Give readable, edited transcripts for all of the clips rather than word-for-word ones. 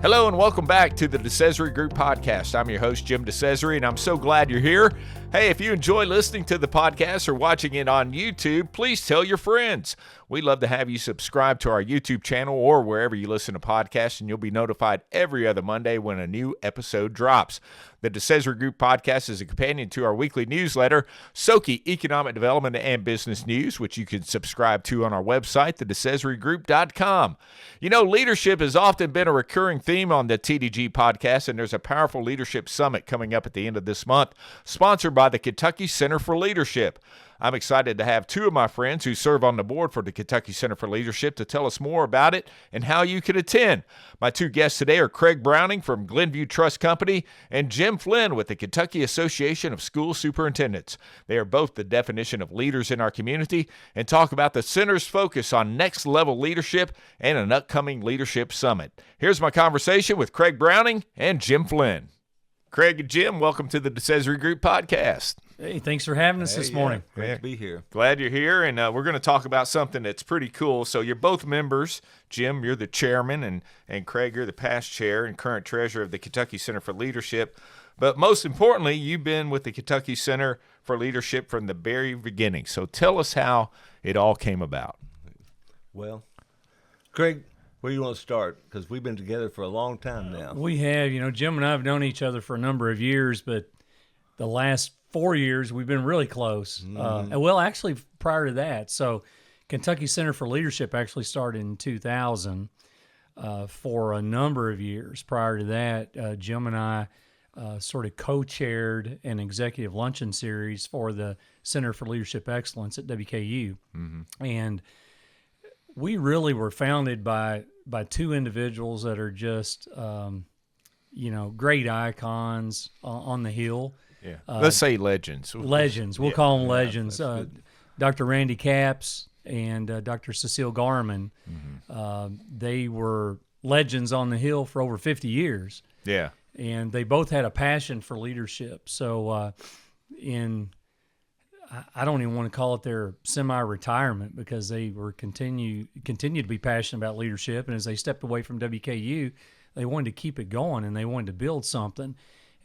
Hello and welcome back to the DeCesare Group Podcast. I'm your host, Jim DeCesare, and I'm so glad you're here. Hey, if you enjoy listening to the podcast or watching it on YouTube, please tell your friends. We'd love to have you subscribe to our YouTube channel or wherever you listen to podcasts, and you'll be notified every other Monday when a new episode drops. The DeCesare Group Podcast is a companion to our weekly newsletter, Soki Economic Development and Business News, which you can subscribe to on our website, thedecesaregroup.com. You know, leadership has often been a recurring theme on the TDG podcast, and there's a powerful leadership summit coming up at the end of this month, sponsored by the Kentucky Center for Leadership. I'm excited to have two of my friends who serve on the board for the Kentucky Center for Leadership to tell us more about it and how you can attend. My two guests today are Craig Browning from Glenview Trust Company and Jim Flynn with the Kentucky Association of School Superintendents. They are both the definition of leaders in our community and talk about the center's focus on next-level leadership and an upcoming leadership summit. Here's my conversation with Craig Browning and Jim Flynn. Craig and Jim, welcome to the DeCesare Group Podcast. Hey, thanks for having us this morning. Great to be here. Glad you're here, and we're going to talk about something that's pretty cool. So you're both members. Jim, you're the chairman, and Craig, you're the past chair and current treasurer of the Kentucky Center for Leadership. But most importantly, you've been with the Kentucky Center for Leadership from the very beginning. So tell us how it all came about. Well, Craig, where do you want to start? Because we've been together for a long time now. We have, Jim and I have known each other for a number of years, but the last 4 years we've been really close. Well, actually, prior to that. So Kentucky Center for Leadership actually started in 2000 for a number of years. Prior to that, Jim and I sort of co-chaired an executive luncheon series for the Center for Leadership Excellence at WKU. Mm-hmm. And we really were founded by two individuals that are just, great icons on the Hill. Yeah, let's say legends. Legends. We'll call them legends. Dr. Randy Capps and Dr. Cecile Garman. Mm-hmm. They were legends on the Hill for over 50 years. Yeah. And they both had a passion for leadership. So I don't even want to call it their semi-retirement because they were continued to be passionate about leadership. And as they stepped away from WKU, they wanted to keep it going and they wanted to build something.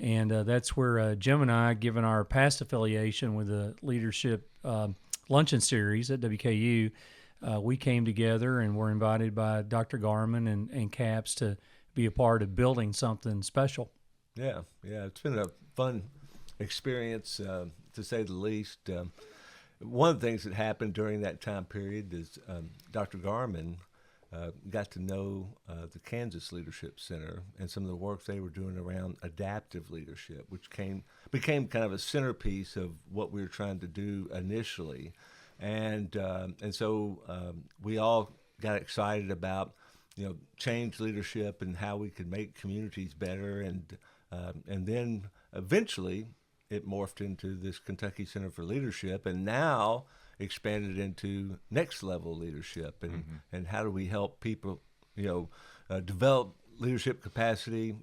And that's where Jim and I, given our past affiliation with the Leadership Luncheon Series at WKU, we came together and were invited by Dr. Garman and Capps to be a part of building something special. Yeah, it's been a fun experience, to say the least. One of the things that happened during that time period is Dr. Garman got to know the Kansas Leadership Center and some of the work they were doing around adaptive leadership, which became kind of a centerpiece of what we were trying to do initially. And so we all got excited about change leadership and how we could make communities better. And then eventually it morphed into this Kentucky Center for Leadership, and now expanded into next level leadership and how do we help people develop leadership capacity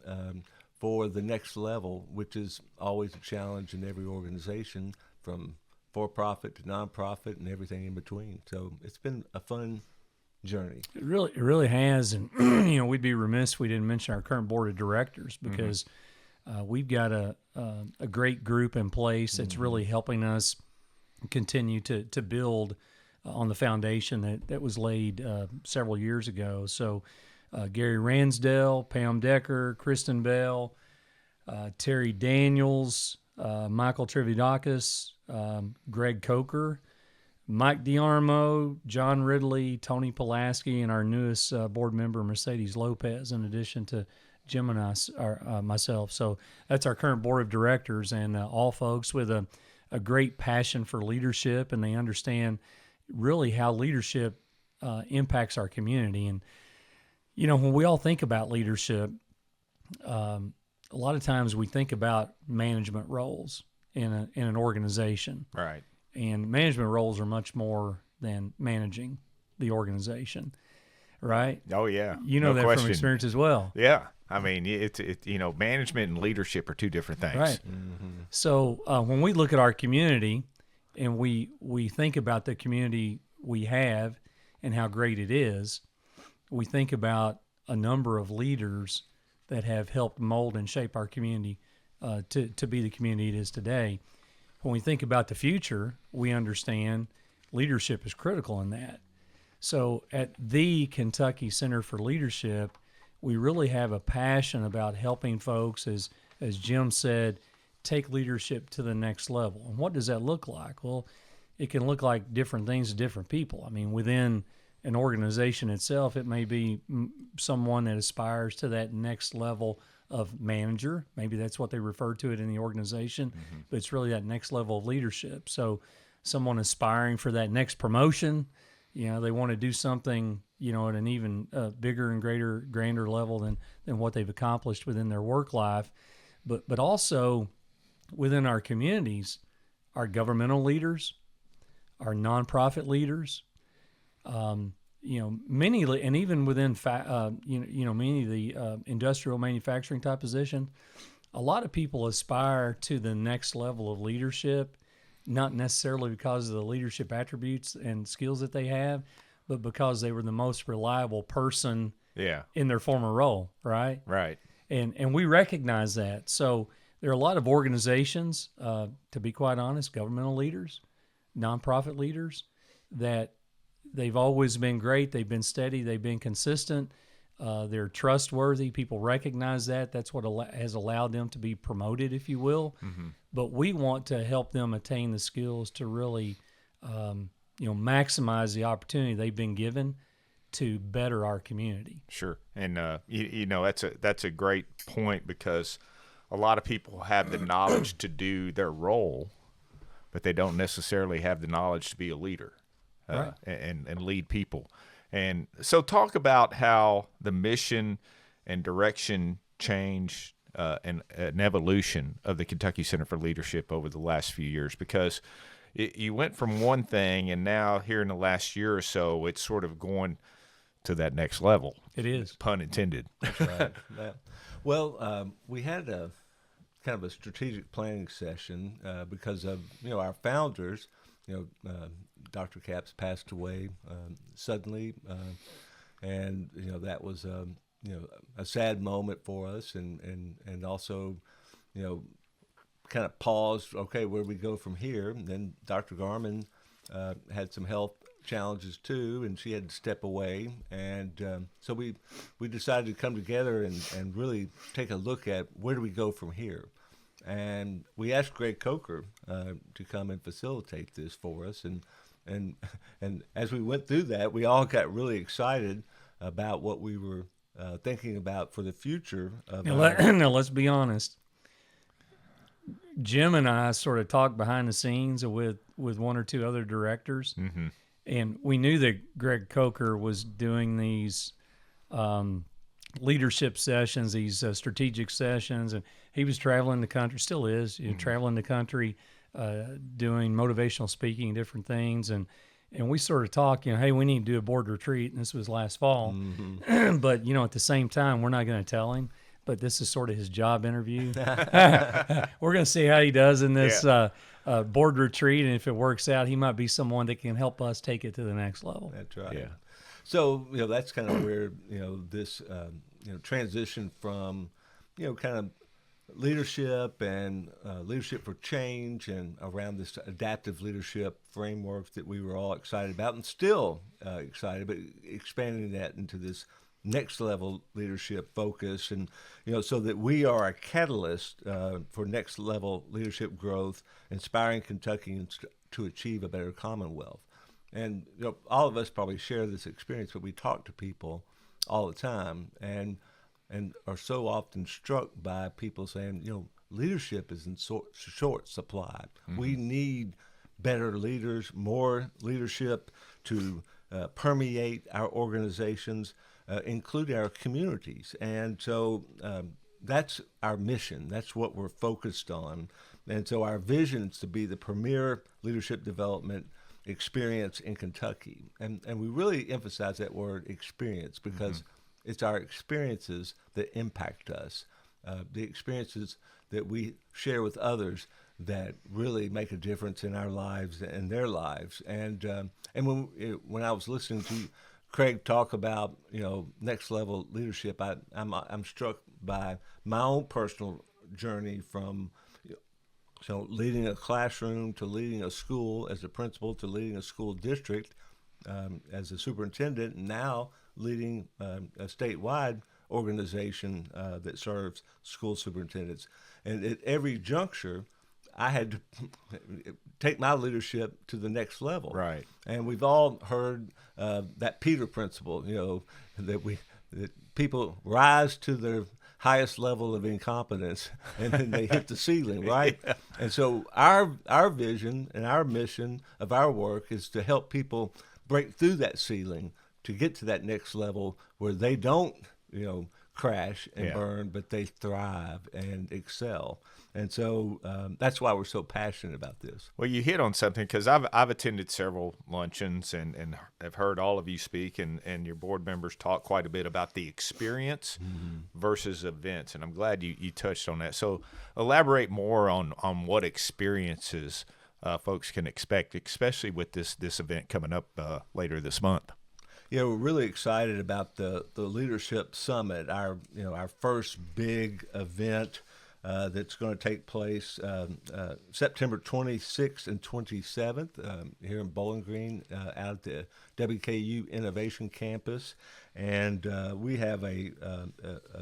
for the next level, which is always a challenge in every organization, from for-profit to nonprofit and everything in between. So it's been a fun journey. It really has. And we'd be remiss if we didn't mention our current board of directors, because we've got a great group in place that's really helping us continue to build on the foundation that was laid several years ago. So Gary Ransdell, Pam Decker, Kristen Bell, Terry Daniels, Michael Trividakis, Greg Coker, Mike DiArmo, John Ridley, Tony Pulaski, and our newest board member, Mercedes Lopez, in addition to Jim and myself. So that's our current board of directors, and all folks with a great passion for leadership, and they understand really how leadership impacts our community. And, when we all think about leadership, a lot of times we think about management roles in an organization. Right. And management roles are much more than managing the organization, right? Oh, yeah. No that question. From experience as well. Yeah. I mean, management and leadership are two different things. Right. Mm-hmm. So when we look at our community and we think about the community we have and how great it is, we think about a number of leaders that have helped mold and shape our community to be the community it is today. When we think about the future, we understand leadership is critical in that. So at the Kentucky Center for Leadership, we really have a passion about helping folks, as Jim said, take leadership to the next level. And what does that look like? Well, it can look like different things to different people. I mean, within an organization itself, it may be someone that aspires to that next level of manager. Maybe that's what they refer to it in the organization, but it's really that next level of leadership. So someone aspiring for that next promotion, they want to do something, at an even bigger and grander level than what they've accomplished within their work life. But also within our communities, our governmental leaders, our nonprofit leaders, many, and even within, many of the industrial manufacturing type position, a lot of people aspire to the next level of leadership, not necessarily because of the leadership attributes and skills that they have, but because they were the most reliable person in their former role, right? Right. And we recognize that. So there are a lot of organizations, to be quite honest, governmental leaders, nonprofit leaders, that they've always been great. They've been steady. They've been consistent. They're trustworthy. People recognize that. That's what has allowed them to be promoted, if you will. But we want to help them attain the skills to really, maximize the opportunity they've been given to better our community. Sure. And, that's a great point, because a lot of people have the knowledge to do their role, but they don't necessarily have the knowledge to be a leader Right. and lead people. And so talk about how the mission and direction change and an evolution of the Kentucky Center for Leadership over the last few years, because you went from one thing, and now here in the last year or so, it's sort of going to that next level. It is. Pun intended. That's right. Yeah. Well, we had a kind of a strategic planning session because of our founders. Dr. Capps passed away suddenly, and that was a sad moment for us, and also kind of paused. Okay, where do we go from here? And then Dr. Garman had some health challenges too, and she had to step away, and so we decided to come together and really take a look at where do we go from here. And we asked Greg Coker to come and facilitate this for us, and as we went through that, we all got really excited about what we were thinking about for the future. Now, let's be honest. Jim and I sort of talked behind the scenes with one or two other directors, and we knew that Greg Coker was doing these leadership sessions, these strategic sessions, and he was traveling the country, still is, traveling the country, doing motivational speaking, different things, and we sort of talked, hey, we need to do a board retreat, and this was last fall, but at the same time, we're not going to tell him, but this is sort of his job interview. We're going to see how he does in this board retreat, and if it works out, he might be someone that can help us take it to the next level. That's right. Yeah. So that's kind of where this transition from kind of leadership and leadership for change and around this adaptive leadership framework that we were all excited about and still excited, but expanding that into this next level leadership focus, and so that we are a catalyst for next level leadership growth, inspiring Kentuckians to achieve a better Commonwealth. And all of us probably share this experience, but we talk to people all the time and are so often struck by people saying, leadership is in short supply. We need better leaders, more leadership to permeate our organizations, include our communities. And so that's our mission. That's what we're focused on. And so our vision is to be the premier leadership development experience in Kentucky. And we really emphasize that word experience because it's our experiences that impact us, the experiences that we share with others that really make a difference in our lives and their lives. And when I was listening to Craig talk about next level leadership, I'm struck by my own personal journey from leading a classroom to leading a school as a principal to leading a school district as a superintendent, and now leading a statewide organization that serves school superintendents. And at every juncture, I had to take my leadership to the next level. Right. And we've all heard that Peter principle, that people rise to their highest level of incompetence and then they hit the ceiling, right? Yeah. And so our vision and our mission of our work is to help people break through that ceiling to get to that next level where they don't, crash and burn, but they thrive and excel. And so that's why we're so passionate about this. Well, you hit on something, because I've attended several luncheons and have heard all of you speak and your board members talk quite a bit about the experience versus events, and I'm glad you touched on that. So elaborate more on what experiences folks can expect, especially with this event coming up later this month. Yeah, we're really excited about the Leadership Summit, our first big event that's going to take place September 26th and 27th here in Bowling Green out at the WKU Innovation Campus. And we have a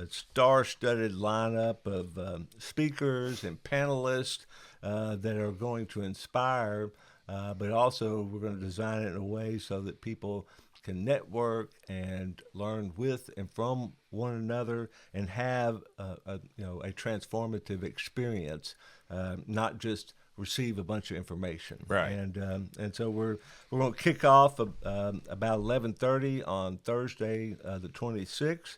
star-studded lineup of speakers and panelists that are going to inspire, but also we're going to design it in a way so that people can network and learn with and from one another and have a transformative experience, not just receive a bunch of information. Right. And so we're going to kick off about 11:30 on Thursday, the 26th.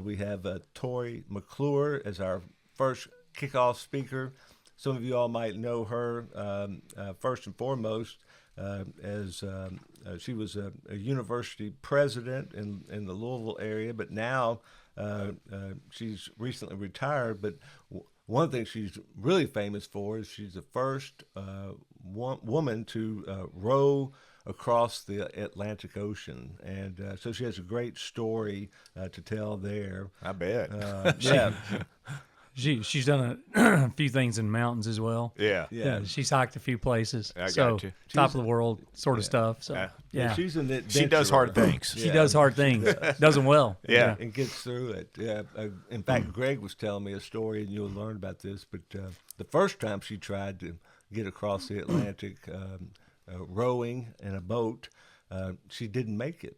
We have Tori McClure as our first kickoff speaker. Some of you all might know her first and foremost as she was a university president in the Louisville area, but now she's recently retired. But one thing she's really famous for is she's the first woman to row across the Atlantic Ocean, and so she has a great story to tell there. I bet. Yeah. She's done a few things in mountains as well. Yeah. She's hiked a few places. I so got you. Top of the world sort of stuff. So yeah. She's an adventurer. She does hard things. She does hard things. Does them well. Yeah. And gets through it. Yeah. In fact, Greg was telling me a story, and you'll learn about this. But the first time she tried to get across the Atlantic rowing in a boat, she didn't make it.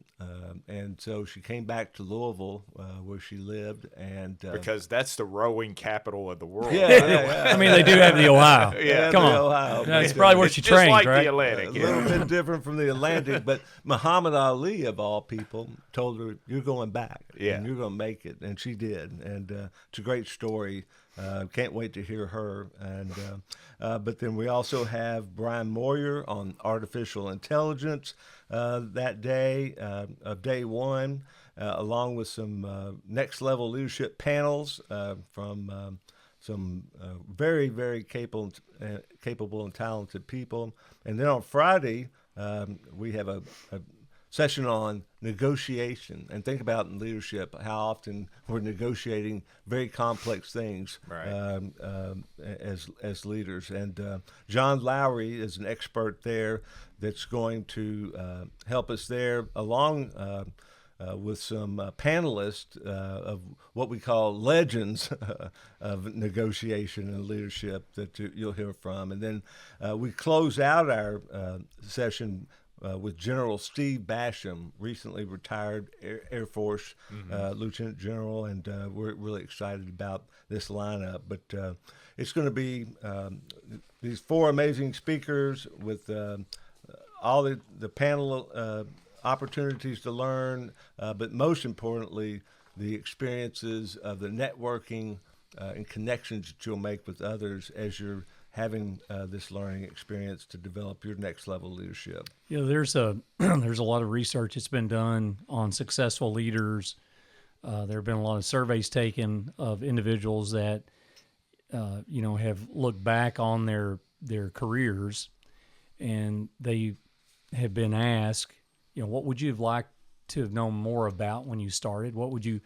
And so she came back to Louisville, where she lived, and Because that's the rowing capital of the world. Yeah. I mean, they do have the Ohio. Yeah, Come the on. Ohio. That's probably where she It's trained, just like right? the Atlantic. A little bit different from the Atlantic, but Muhammad Ali, of all people, told her, "You're going back, and you're going to make it," and she did. And it's a great story. Can't wait to hear her. And but then we also have Brian Moyer on artificial intelligence that day of day one, along with some next level leadership panels from some very, very capable and talented people. And then on Friday, we have a session on negotiation. And think about in leadership how often we're negotiating very complex things as leaders. And John Lowry is an expert there that's going to help us there, along with some panelists of what we call legends of negotiation and leadership that you'll hear from. And then we close out our session with General Steve Basham, recently retired Air Force Lieutenant General, and we're really excited about this lineup. But it's going to be these four amazing speakers with all the panel opportunities to learn, but most importantly, the experiences of the networking and connections that you'll make with others as you're having this learning experience to develop your next level leadership. There's a lot of research that's been done on successful leaders. There have been a lot of surveys taken of individuals that have looked back on their careers, and they have been asked, what would you have liked to have known more about when you started? What would you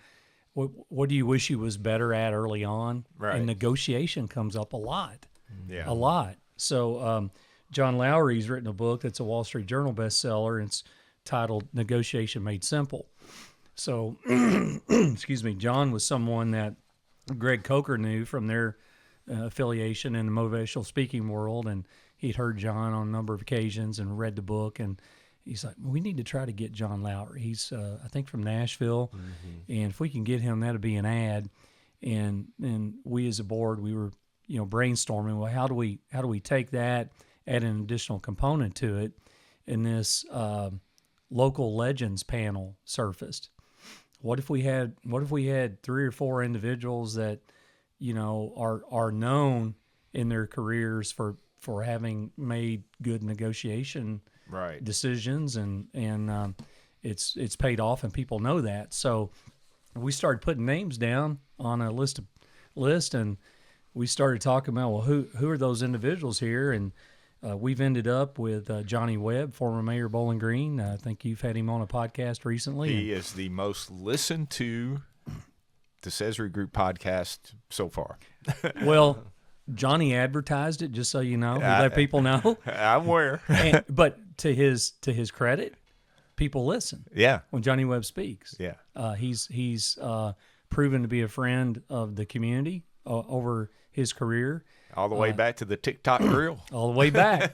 what do you wish you was better at early on? Right. And negotiation comes up a lot. Yeah. A lot. So John Lowry's written a book that's a Wall Street Journal bestseller, and it's titled Negotiation Made Simple. So, excuse me, John was someone that Greg Coker knew from their affiliation in the motivational speaking world, and he'd heard John on a number of occasions and read the book, and he's like, we need to try to get John Lowry. He's, I think, from Nashville, and if we can get him, that'll be an ad. And we as a board, we were, brainstorming. Well, how do we take that, add an additional component to it? And this local legends panel surfaced. What if we had 3 or 4 individuals that, are known in their careers for having made good negotiation decisions, and it's paid off, and people know that. So we started putting names down on a list, and we started talking about, well, who are those individuals here? And we've ended up with Johnny Webb, former mayor of Bowling Green. I think you've had him on a podcast recently. He is the most listened to DeCesare Group podcast so far. Well, Johnny advertised it, just so you know. He let people know. I'm aware. But to his credit, people listen. Yeah. When Johnny Webb speaks. Yeah. He's proven to be a friend of the community over his career. All the way back to the TikTok grill. All the way back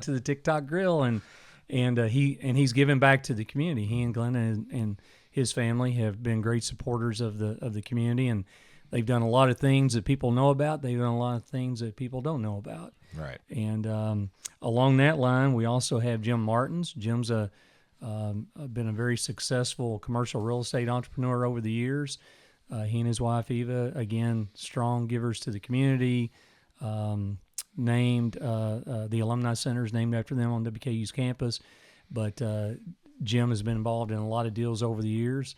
to the TikTok grill, and he's given back to the community. He and Glenn and his family have been great supporters of the community, and they've done a lot of things that people know about. They've done a lot of things that people don't know about. Right. And along that line, we also have Jim Martins. Jim's been a very successful commercial real estate entrepreneur over the years. He and his wife, Eva, again, strong givers to the community, named the Alumni Center is named after them on WKU's campus. But Jim has been involved in a lot of deals over the years.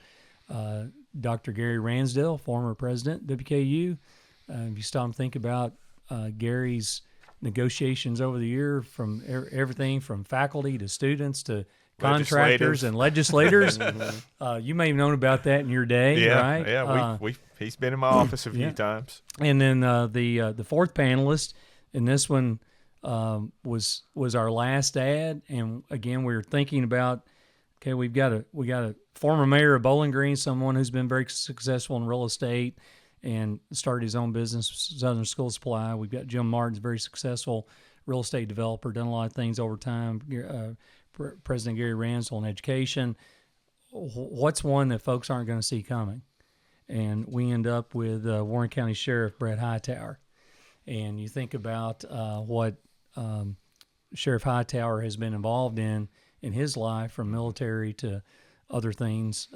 Dr. Gary Ransdell, former president, WKU. If you stop and think about Gary's negotiations over the year, from everything from faculty to students to contractors and legislators. You may have known about that in your day, right? Yeah, he's been in my office a few times. And then the fourth panelist, and this one was our last ad. And again, we were thinking about, okay, we got a former mayor of Bowling Green, someone who's been very successful in real estate and started his own business, Southern School Supply. We've got Jim Martins, very successful real estate developer, done a lot of things over time. President Gary Ransdell in education. What's one that folks aren't going to see coming? And we end up with Warren County Sheriff Brett Hightower. And you think about what Sheriff Hightower has been involved in his life, from military to other things,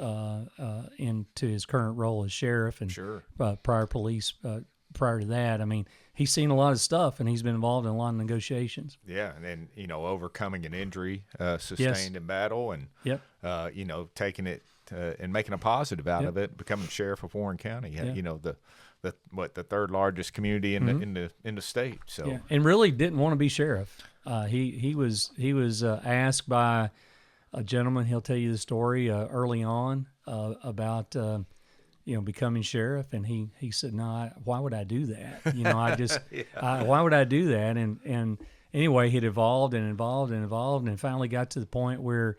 into his current role as sheriff and prior police. Prior to that, I mean, he's seen a lot of stuff, and he's been involved in a lot of negotiations. Yeah, and then overcoming an injury sustained in battle, and taking it and making a positive out of it, becoming sheriff of Warren County. The third largest community in the state. So and really didn't want to be sheriff. He was asked by a gentleman. He'll tell you the story early on about. Becoming sheriff, and he said, "No, why would I do that? Why would I do that?" And anyway, it evolved, and finally got to the point where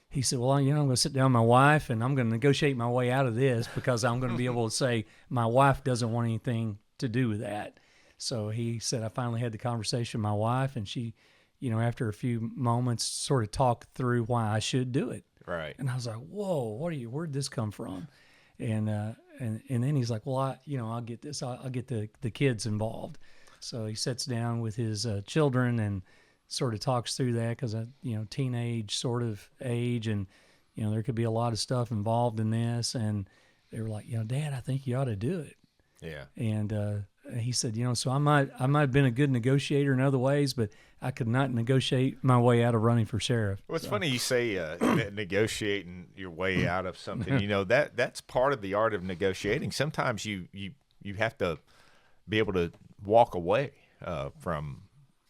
he said, "Well, I'm going to sit down with my wife, and I'm going to negotiate my way out of this, because I'm going to be able to say my wife doesn't want anything to do with that." So he said, I finally had the conversation with my wife, and she, after a few moments, sort of talked through why I should do it. Right. And I was like, "Whoa, where'd this come from?" And then he's like, "Well, I'll get this. I'll get the kids involved." So he sits down with his children and sort of talks through that, because teenage sort of age, and there could be a lot of stuff involved in this. And they were like, "Dad, I think you ought to do it." Yeah. And he said, so I might have been a good negotiator in other ways, but I could not negotiate my way out of running for sheriff. Well, it's funny you say negotiating your way out of something. That's part of the art of negotiating. Sometimes you have to be able to walk away from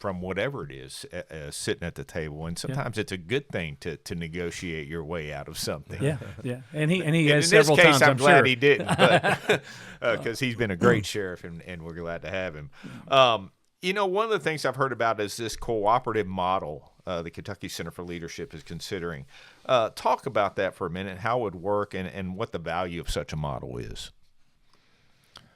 whatever it is sitting at the table, and sometimes it's a good thing to negotiate your way out of something. Yeah, and he In has several this case, times. I'm glad sure. he didn't, but because he's been a great sheriff, and we're glad to have him. One of the things I've heard about is this cooperative model the Kentucky Center for Leadership is considering. Talk about that for a minute, how it would work, and what the value of such a model is.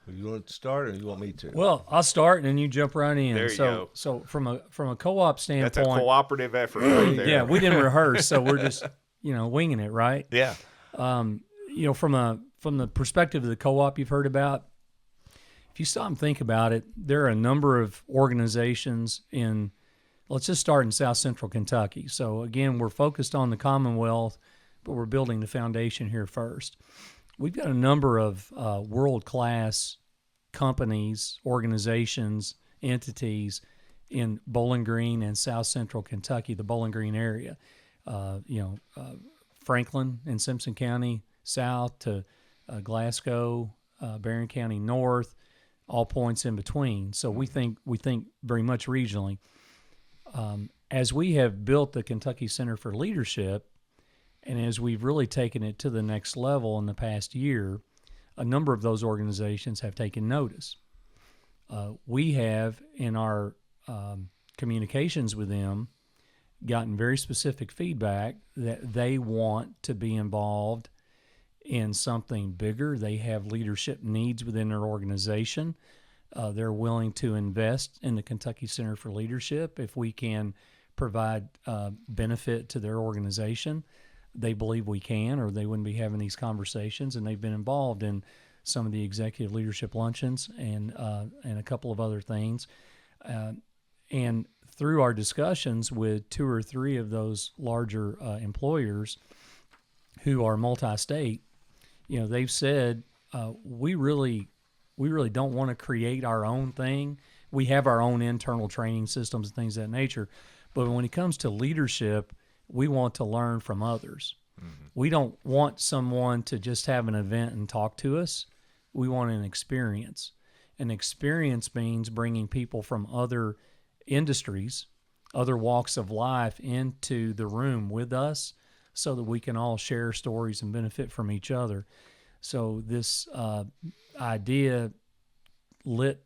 You want to start, or you want me to? Well, I'll start, and then you jump right in. There you go. So from a co-op standpoint, That's a cooperative effort right there. Yeah, we didn't rehearse, so we're just winging it, right? Yeah. From the perspective of the co-op you've heard about, if you stop and think about it, there are a number of organizations in. Let's just start in South Central Kentucky. So again, we're focused on the Commonwealth, but we're building the foundation here first. We've got a number of world-class companies, organizations, entities in Bowling Green and South Central Kentucky, the Bowling Green area. Franklin and Simpson County south to Glasgow, Barron County north, all points in between. So we think very much regionally. As we have built the Kentucky Center for Leadership, and as we've really taken it to the next level in the past year, a number of those organizations have taken notice. We have, in our communications with them, gotten very specific feedback that they want to be involved in something bigger. They have leadership needs within their organization. They're willing to invest in the Kentucky Center for Leadership if we can provide benefit to their organization. They believe we can, or they wouldn't be having these conversations, and they've been involved in some of the executive leadership luncheons and a couple of other things. And through our discussions with 2 or 3 of those larger employers who are multi-state, they've said, we really don't want to create our own thing. We have our own internal training systems and things of that nature. But when it comes to leadership, we want to learn from others. Mm-hmm. We don't want someone to just have an event and talk to us. We want an experience. An experience means bringing people from other industries, other walks of life into the room with us so that we can all share stories and benefit from each other. So this idea the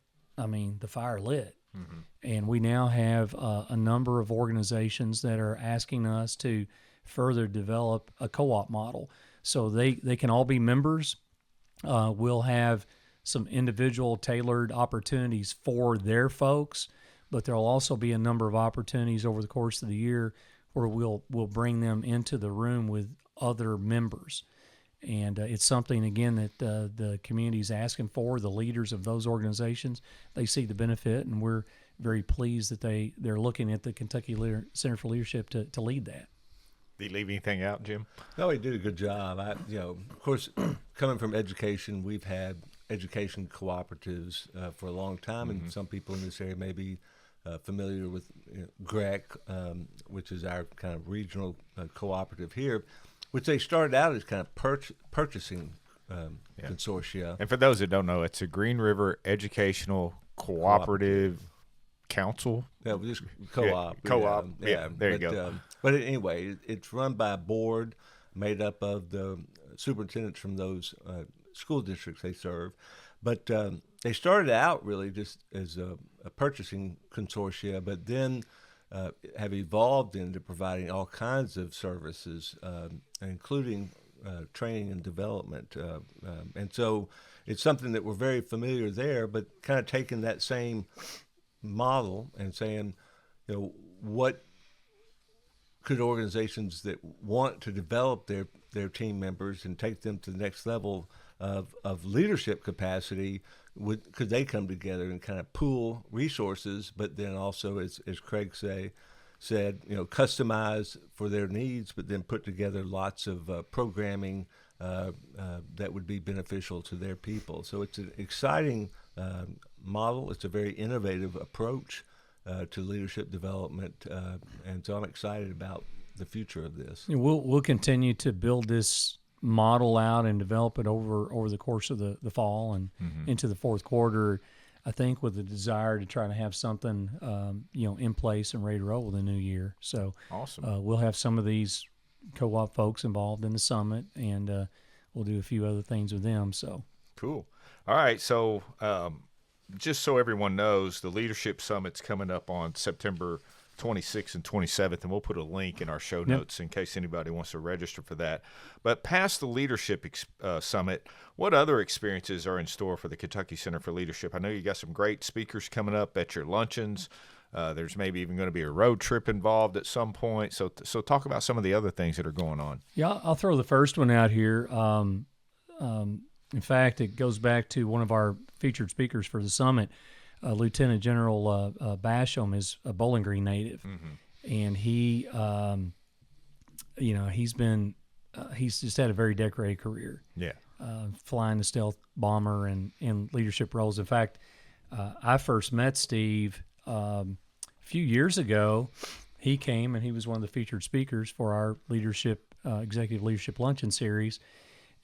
fire lit. Mm-hmm. And we now have a number of organizations that are asking us to further develop a co-op model. So they can all be members. We'll have some individual tailored opportunities for their folks, but there'll also be a number of opportunities over the course of the year where we'll bring them into the room with other members. And it's something, again, that the community is asking for. The leaders of those organizations, they see the benefit, and we're very pleased that they're looking at the Kentucky Center for Leadership to lead that. Did you leave anything out, Jim? No, he did a good job. Of course, coming from education, we've had education cooperatives for a long time, mm-hmm. and some people in this area may be familiar with GREC, which is our kind of regional cooperative here, which they started out as kind of purchasing consortia. And for those that don't know, it's a Green River Educational Cooperative Council. Yeah, just co-op. Yeah, co-op. Yeah, there you go. But anyway, it's run by a board made up of the superintendents from those school districts they serve. But they started out really just as a purchasing consortia, but then have evolved into providing all kinds of services, including training and development. And so it's something that we're very familiar there, but kind of taking that same model and saying, what could organizations that want to develop their team members and take them to the next level of leadership capacity, could they come together and kind of pool resources, but then also, as Craig said, customize for their needs, but then put together lots of programming that would be beneficial to their people. So it's an exciting model. It's a very innovative approach to leadership development, and so I'm excited about the future of this. We'll continue to build this model out and develop it over the course of the fall and into the fourth quarter. I think with the desire to try to have something, in place and ready to roll with the new year. So Awesome. we'll have some of these co-op folks involved in the summit, and we'll do a few other things with them. So Cool. All right. So just so everyone knows, the Leadership Summit's coming up on September 26th and 27th, and we'll put a link in our show notes in case anybody wants to register for that. But past the Leadership Summit, what other experiences are in store for the Kentucky Center for Leadership? I know you got some great speakers coming up at your luncheons. There's maybe even going to be a road trip involved at some point. So talk about some of the other things that are going on. yeah, I'll throw the first one out here. In fact, it goes back to one of our featured speakers for the summit. Lieutenant General Basham is a Bowling Green native, and he, he's just had a very decorated career. Yeah. Flying the stealth bomber and in leadership roles. In fact, I first met Steve a few years ago. He came and he was one of the featured speakers for our executive leadership luncheon series,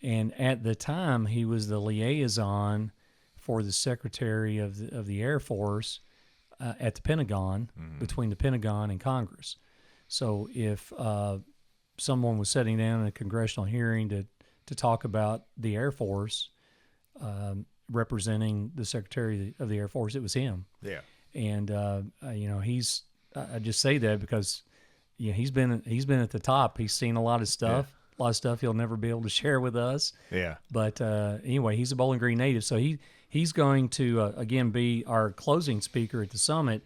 and at the time he was the liaison for the Secretary of the Air Force at the Pentagon, between the Pentagon and Congress. So if someone was sitting down in a congressional hearing to talk about the Air Force, representing the Secretary of the Air Force, it was him. Yeah. And he's I just say that because he's been at the top. He's seen a lot of stuff. A lot of stuff he'll never be able to share with us. Yeah. But anyway, he's a Bowling Green native, so he's going to again be our closing speaker at the summit.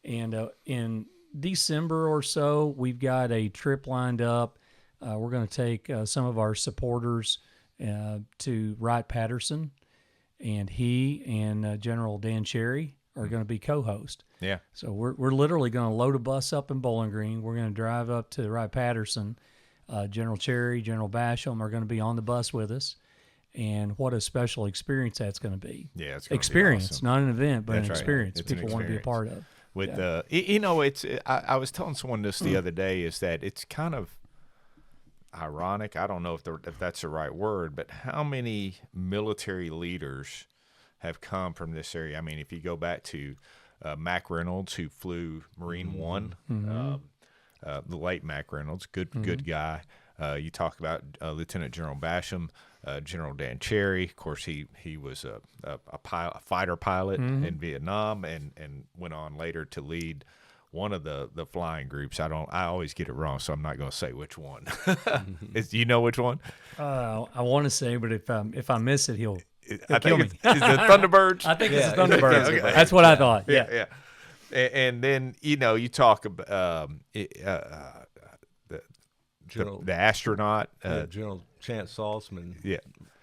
And in December or so, we've got a trip lined up. We're going to take some of our supporters to Wright-Patterson, and he and General Dan Cherry are going to be co-host. Yeah. So we're literally going to load a bus up in Bowling Green. We're going to drive up to Wright-Patterson. General Cherry, General Basham are going to be on the bus with us, and what a special experience that's going to be. Yeah, it's going experience, to be awesome. Not an event, but That's an right. experience It's an people want to be a part of. With it's I was telling someone this the other day, is that it's kind of ironic. I don't know if that's the right word, but how many military leaders have come from this area? I mean, if you go back to Mac Reynolds, who flew Marine One. The late Mac Reynolds, good guy. You talk about Lieutenant General Basham, General Dan Cherry. Of course, he was a fighter pilot in Vietnam, and went on later to lead one of the flying groups. I always get it wrong, so I'm not going to say which one. Do you know which one? I want to say, but if I miss it, he'll I kill think me. it's the Thunderbirds. I think it's the Thunderbirds. Okay. That's what I thought. Yeah. Yeah. And then you talk about the astronaut. General Chance Saltzman. Yeah.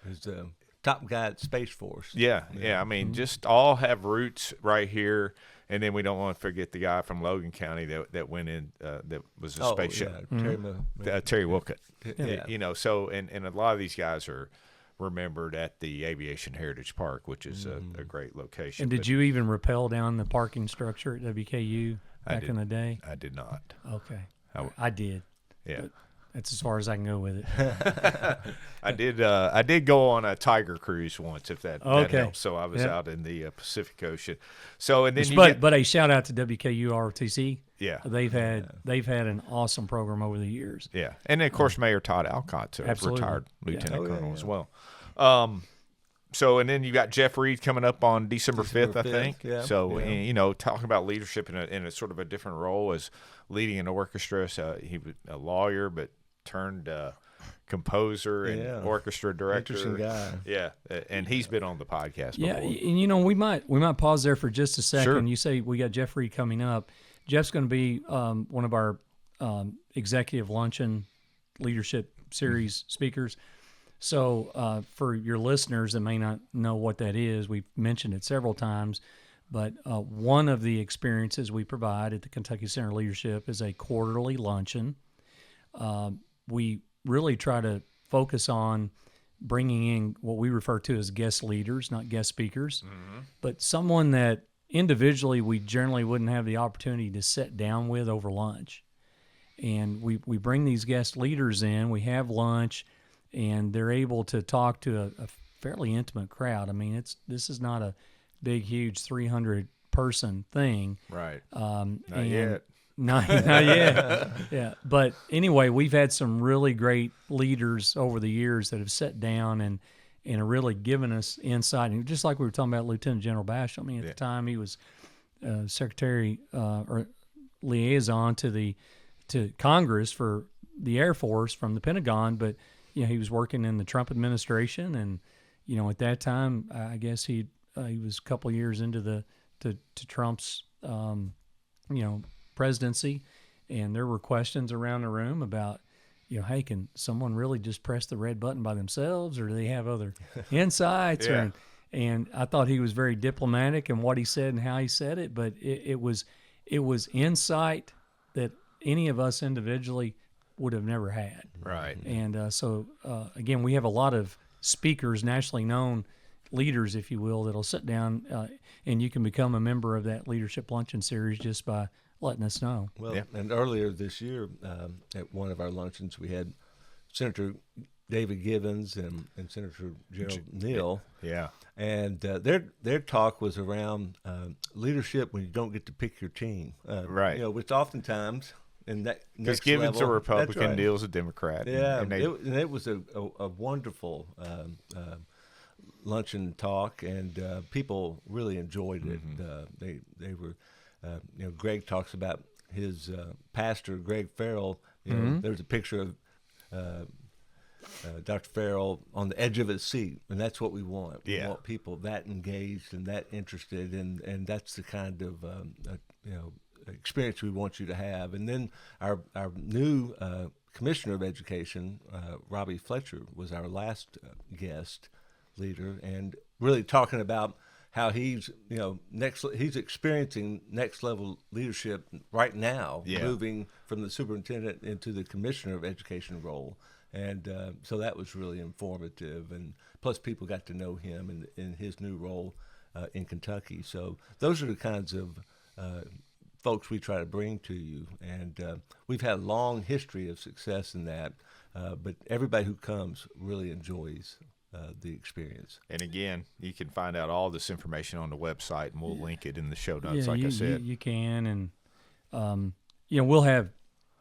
Is the top guy at Space Force. Yeah. I mean, just all have roots right here. And then we don't want to forget the guy from Logan County that went in, that was a space shuttle. Terry Wilcott. Yeah. So, and a lot of these guys are remembered at the Aviation Heritage Park, which is a great location. And did you even rappel down the parking structure at WKU back in the day? I did not. Okay. I did. Yeah. But that's as far as I can go with it. I did go on a Tiger cruise once, if that helps. So I was out in the Pacific Ocean. So, and then but a shout out to WKU ROTC. Yeah. They've had an awesome program over the years. Yeah. And then, of course, Mayor Todd Alcott's a retired lieutenant colonel as well. So, and then you got Jeff Reed coming up on December 5th, I think. Yeah. So, and, talking about leadership in a sort of a different role as leading an orchestra. So he was a lawyer, but turned composer and orchestra director. Interesting guy. Yeah. And he's been on the podcast before. Yeah. And, we might pause there for just a second. Sure. You say we got Jeff Reed coming up. Jeff's going to be one of our executive luncheon leadership series speakers. So for your listeners that may not know what that is, we've mentioned it several times, but one of the experiences we provide at the Kentucky Center Leadership is a quarterly luncheon. We really try to focus on bringing in what we refer to as guest leaders, not guest speakers, but someone that individually we generally wouldn't have the opportunity to sit down with over lunch. And we bring these guest leaders in, we have lunch, and they're able to talk to a fairly intimate crowd. I mean, this is not a big, huge 300-person thing. Right. Not yet. Not yet. Yeah. But anyway, we've had some really great leaders over the years that have sat down and really given us insight. And just like we were talking about Lieutenant General Basham, I mean, at the time he was Secretary or liaison to Congress for the Air Force from the Pentagon, but he was working in the Trump administration, and at that time, I guess he was a couple years into to Trump's presidency, and there were questions around the room about hey, can someone really just press the red button by themselves, or do they have other insights? Yeah. And I thought he was very diplomatic in what he said and how he said it, but it was insight that any of us individually would have never had. Right. And so, again, we have a lot of speakers, nationally known leaders, if you will, that'll sit down, and you can become a member of that Leadership Luncheon Series just by letting us know. Well, and earlier this year, at one of our luncheons, we had Senator David Givens and Senator Gerald Neal. Yeah. And their talk was around leadership when you don't get to pick your team. Right. Which oftentimes in that because next Givens level, a Republican, that's right. Neal's a Democrat. Yeah, and it was a wonderful luncheon talk, and people really enjoyed it. They were, Greg talks about his pastor, Greg Farrell. There's a picture of Dr. Farrell on the edge of his seat, and that's what we want. We want people that engaged and that interested, and that's the kind of experience we want you to have. And then our new Commissioner of Education, Robbie Fletcher, was our last guest leader, and really talking about how he's he's experiencing next level leadership right now, moving from the superintendent into the Commissioner of Education role. And so that was really informative, and plus people got to know him in his new role in Kentucky. So those are the kinds of folks we try to bring to you, and we've had a long history of success in that, but everybody who comes really enjoys the experience. And again, you can find out all this information on the website, and we'll link it in the show notes, I said. You can, and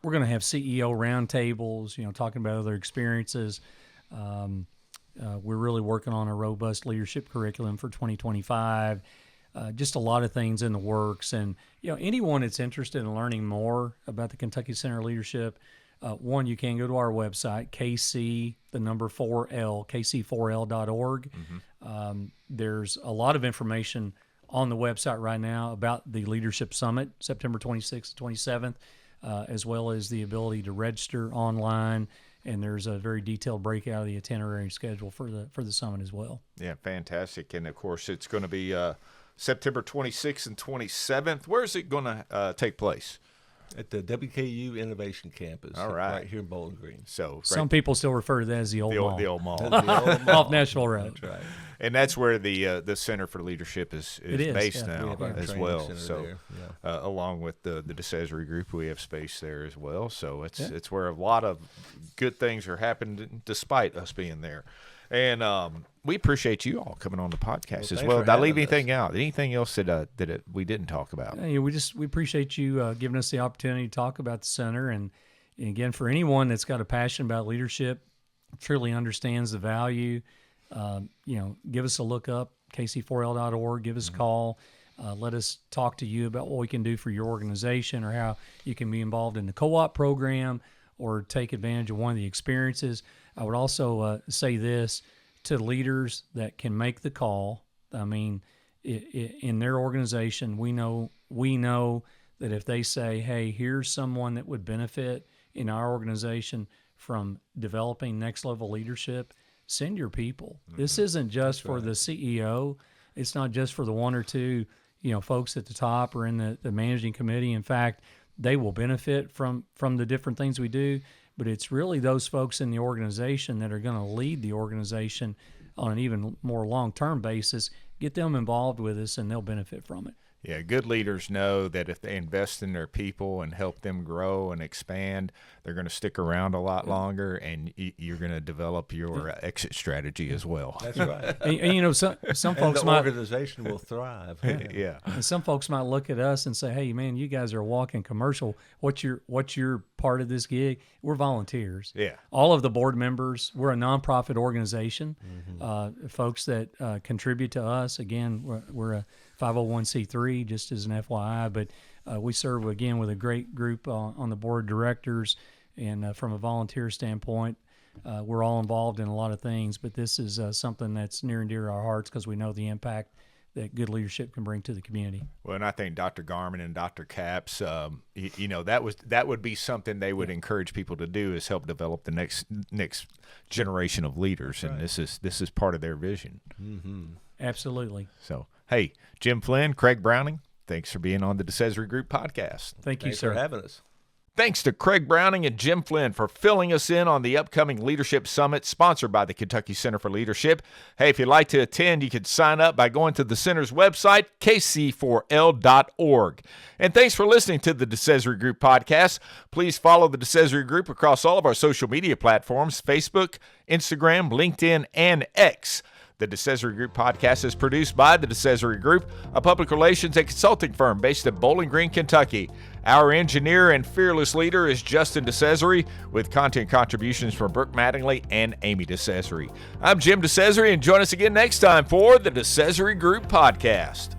we're going to have CEO roundtables, talking about other experiences. We're really working on a robust leadership curriculum for 2025. Just a lot of things in the works. And, anyone that's interested in learning more about the Kentucky Center of Leadership, one, you can go to our website, kc4l.org. There's a lot of information on the website right now about the Leadership Summit, September 26th to 27th. As well as the ability to register online, and there's a very detailed breakout of the itinerary schedule for the summit as well. Yeah, fantastic. And of course, it's going to be September 26th and 27th. Where is it going to take place? At the WKU Innovation Campus, right here in Bowling Green. So some people still refer to that as the old mall. The old mall. Off Nashville Road. That's right. And that's where the Center for Leadership is yeah. based now We have our as training well. center So there. along with the DeCesare group, we have space there as well. So it's where a lot of good things are happening despite us being there. And we appreciate you all coming on the podcast as well. Did I leave anything out? Anything else that we didn't talk about? We appreciate you giving us the opportunity to talk about the center. And again, for anyone that's got a passion about leadership, truly understands the value, give us a look up, kc4l.org. Give us a call. Let us talk to you about what we can do for your organization, or how you can be involved in the co-op program or take advantage of one of the experiences. I would also say this to leaders that can make the call. I mean, in their organization, we know that if they say, hey, here's someone that would benefit in our organization from developing next level leadership, send your people. This isn't just for the CEO. It's not just for the one or two, folks at the top or in the managing committee. In fact, they will benefit from the different things we do, but it's really those folks in the organization that are going to lead the organization on an even more long-term basis. Get them involved with us, and they'll benefit from it. Yeah, good leaders know that if they invest in their people and help them grow and expand, they're going to stick around a lot longer, and you're going to develop your exit strategy as well. That's right. And you know, some And folks the might, organization will thrive. Yeah. and some folks might look at us and say, "Hey, man, you guys are a walking commercial. What's your part of this gig?" We're volunteers. Yeah. All of the board members. We're a nonprofit organization. Folks that contribute to us. Again, we're a 501c3, just as an FYI, but we serve again with a great group on the board of directors, and from a volunteer standpoint, we're all involved in a lot of things. But this is something that's near and dear to our hearts because we know the impact that good leadership can bring to the community. Well, and I think Dr. Garman and Dr. Capps, that would be something they would encourage people to do, is help develop the next generation of leaders, and this is part of their vision. Mm-hmm. Absolutely. So, hey, Jim Flynn, Craig Browning, thanks for being on the DeCesare Group podcast. Thank you, Thanks sir. for having us. Thanks to Craig Browning and Jim Flynn for filling us in on the upcoming Leadership Summit sponsored by the Kentucky Center for Leadership. Hey, if you'd like to attend, you can sign up by going to the center's website, kc4l.org. And thanks for listening to the DeCesare Group podcast. Please follow the DeCesare Group across all of our social media platforms, Facebook, Instagram, LinkedIn, and X. The DeCesare Group podcast is produced by the DeCesare Group, a public relations and consulting firm based in Bowling Green, Kentucky. Our engineer and fearless leader is Justin DeCesare, with content contributions from Brooke Mattingly and Amy DeCesare. I'm Jim DeCesare, and join us again next time for the DeCesare Group podcast.